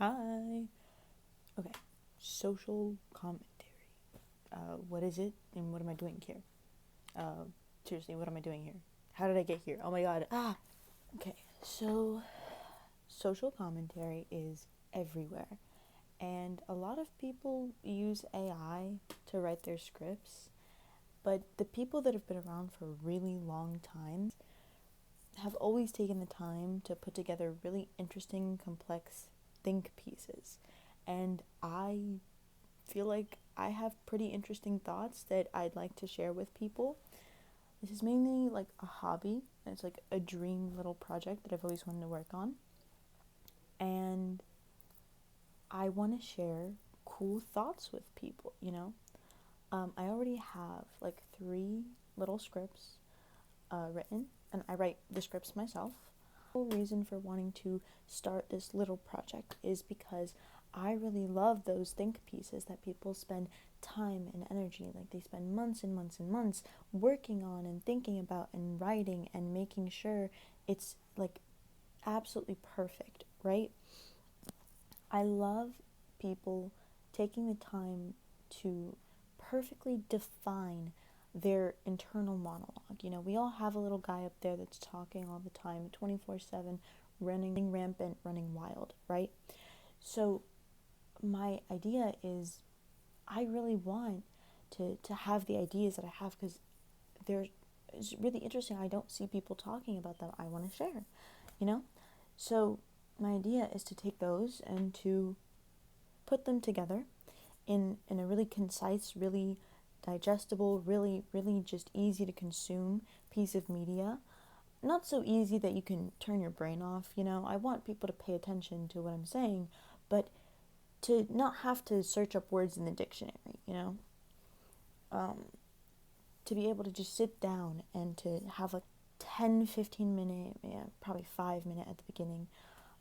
Hi. Okay. Social commentary. What is it and what am I doing here? Uh, Seriously, what am I doing here? How did I get here? Oh my god. Ah! Okay, so social commentary is everywhere. And a lot of people use AI to write their scripts, but the people that have been around for a really long time have always taken the time to put together really interesting, complex think pieces. And I feel like I have pretty interesting thoughts that I'd like to share with people. This is mainly like a hobby, and it's like a dream little project that I've always wanted to work on. And I want to share cool thoughts with people. I already have like three little scripts written, and I write the scripts myself. The whole reason for wanting to start this little project is because I really love those think pieces that people spend time and energy, like they spend months and months and months working on and thinking about and writing and making sure it's like absolutely perfect, right? I love people taking the time to perfectly define their internal monologue. We all have a little guy up there that's talking all the time, 24/7, running rampant, running wild, right? So, my idea is I really want to have the ideas that I have because they're it's really interesting. I don't see people talking about them. I want to share, you know? So, my idea is to take those and to put them together in a really concise, really digestible, really, really just easy to consume piece of media. Not so easy that you can turn your brain off. I want people to pay attention to what I'm saying, but to not have to search up words in the dictionary. Um, to be able to just sit down and to have like 10-15 minute, yeah, probably 5 minute at the beginning,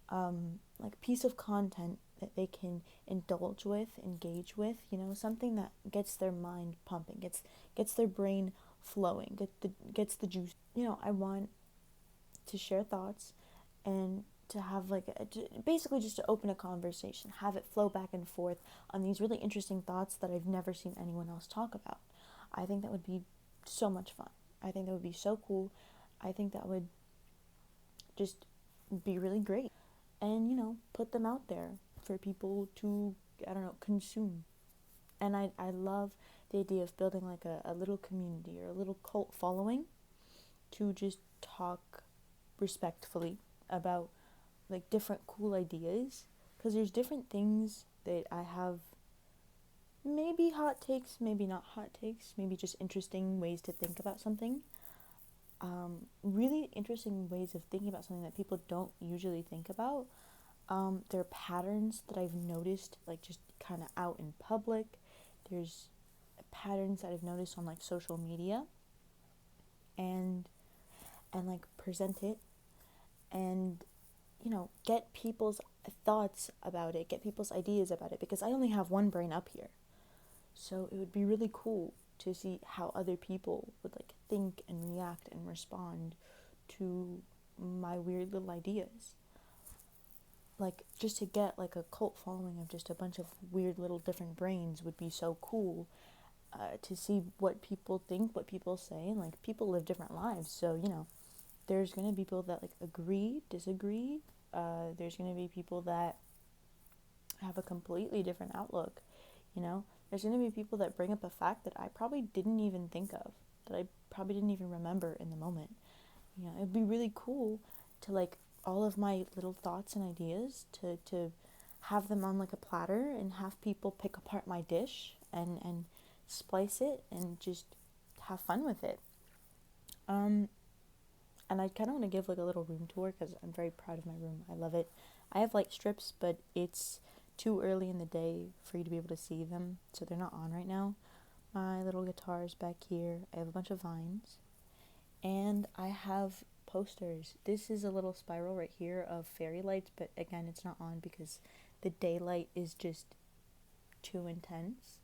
like piece of content that they can indulge with, engage with, something that gets their mind pumping, gets their brain flowing, gets the juice. I want to share thoughts and to have basically just to open a conversation, have it flow back and forth on these really interesting thoughts that I've never seen anyone else talk about. I think that would be so much fun. I think that would be so cool. I think that would just be really great. And, put them out there for people to, I don't know, consume. And I love the idea of building like a little community or a little cult following to just talk respectfully about like different cool ideas. Because there's different things that I have, maybe hot takes, maybe not hot takes, maybe just interesting ways to think about something. Really interesting ways of thinking about something that people don't usually think about. There are patterns that I've noticed, like just kind of out in public. There's patterns that I've noticed on like social media, and like present it, and get people's thoughts about it, get people's ideas about it, because I only have one brain up here. So it would be really cool to see how other people would like think and react and respond to my weird little ideas. Like just to get like a cult following of just a bunch of weird little different brains would be so cool. To see what people think, what people say, and like people live different lives. So there's gonna be people that like agree, disagree. There's gonna be people that have a completely different outlook. There's gonna be people that bring up a fact that I probably didn't even think of, that I probably didn't even remember in the moment. It'd be really cool to like all of my little thoughts and ideas to have them on like a platter and have people pick apart my dish and splice it and just have fun with it. Um, and I kind of want to give like a little room tour because I'm very proud of my room. I love it. I have light strips, but it's too early in the day for you to be able to see them, so they're not on right now. My little guitar's back here. I have a bunch of vines, and I have posters. This is a little spiral right here of fairy lights, but again, it's not on because the daylight is just too intense.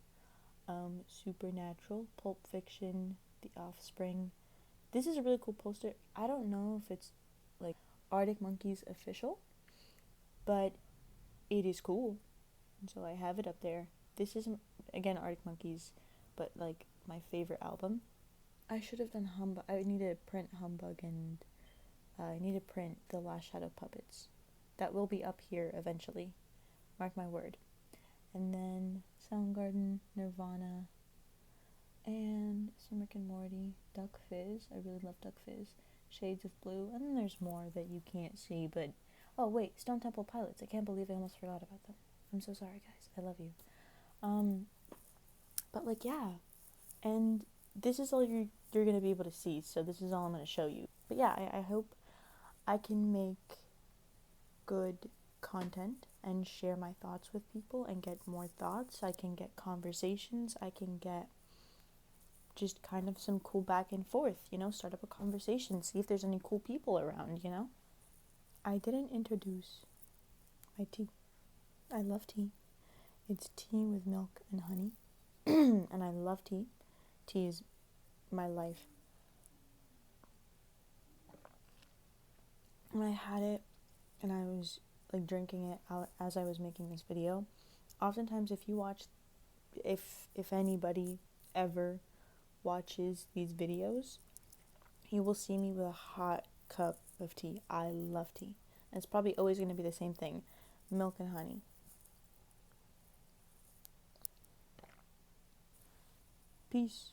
Supernatural, Pulp Fiction, The Offspring. This is a really cool poster. I don't know if it's like Arctic Monkeys official, but it is cool. And so I have it up there. This isn't, again, Arctic Monkeys, but like my favorite album. I should have done Humbug. I need to print Humbug, and I need to print The Last Shadow Puppets. That will be up here eventually. Mark my word. And then Soundgarden, Nirvana, and some Rick and Morty, Duck Fizz. I really love Duck Fizz. Shades of Blue, and then there's more that you can't see, but oh wait, Stone Temple Pilots. I can't believe I almost forgot about them. I'm so sorry, guys. I love you. But like, yeah, and this is all you're gonna be able to see. So this is all I'm gonna show you. But yeah, I hope I can make good content and share my thoughts with people and get more thoughts. I can get conversations. I can get just kind of some cool back and forth, start up a conversation, see if there's any cool people around. I didn't introduce my tea. I love tea. It's tea with milk and honey. And I love tea. Tea is my life. And I had it, and I was like drinking it out as I was making this video. Oftentimes, if anybody ever watches these videos, you will see me with a hot cup of tea. I love tea. And it's probably always going to be the same thing, milk and honey. Peace.